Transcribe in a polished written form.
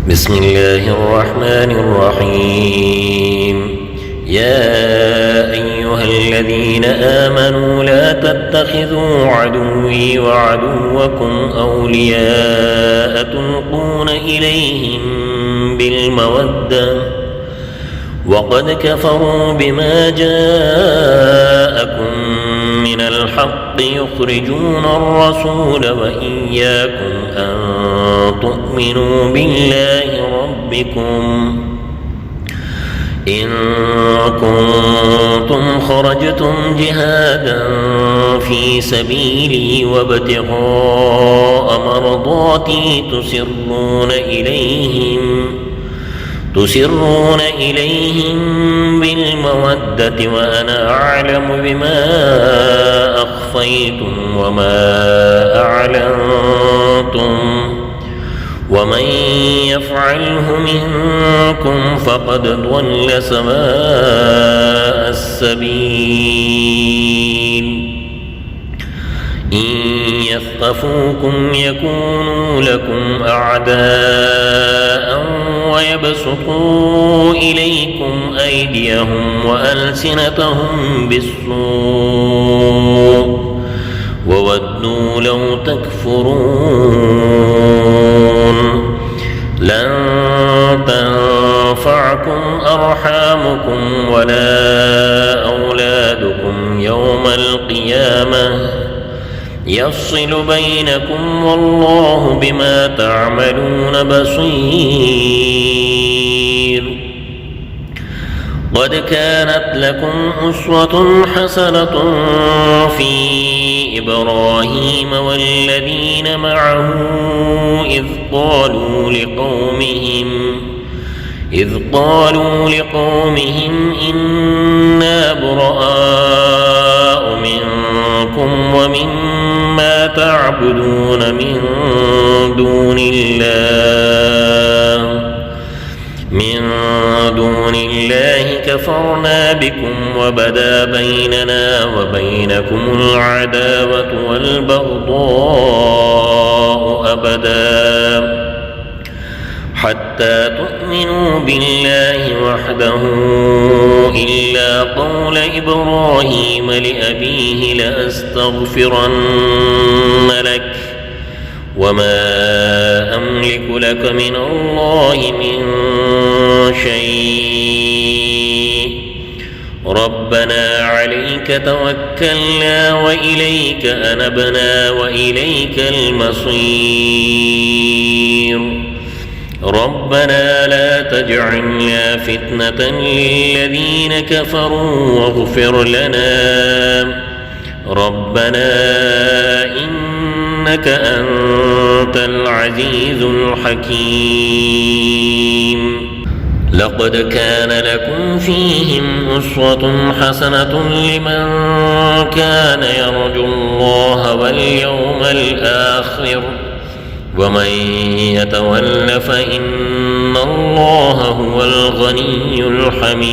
بسم الله الرحمن الرحيم. يا أيها الذين آمنوا لا تتخذوا عدوي وعدوكم أولياء تلقون إليهم بالمودة وقد كفروا بما جاءكم من الحق يخرجون الرسول وإياكم أن تؤمنوا بالله ربكم إن كنتم خرجتم جهادا في سبيلي وابتغاء مرضاتي تسرون إليهم بالمودة وأنا أعلم بما أخفيتم وما أعلنتم ومن يفعله منكم فقد ضل سواء السبيل. إن يثقفوكم يكونوا لكم أعداء ويبسطوا إليكم أيديهم وألسنتهم بالسوء وودوا لو تكفرون. لن تنفعكم أرحامكم ولا أولادكم يوم القيامة يفصل بينكم والله بما تعملون بصير. قد كانت لكم أسوة حسنة في إبراهيم والذين معه إذ قالوا لقومهم إنا براء منكم ومما تعبدون من دون الله كفرنا بكم وبدا بيننا وبينكم العداوة والبغضاء أبدا حتى تؤمنوا بالله وحده إلا قول إبراهيم لأبيه لأستغفرن لك وما أملك لك من الله من شيء ربنا عليك توكلنا وإليك أنبنا وإليك المصير. ربنا لا تجعلنا فتنة للذين كفروا واغفر لنا ربنا إنك أنت العزيز الحكيم. لقد كان لكم فيهم أسوة حسنة لمن كان يرجو الله واليوم الآخر ومن يتول فإن الله هو الغني الحميد.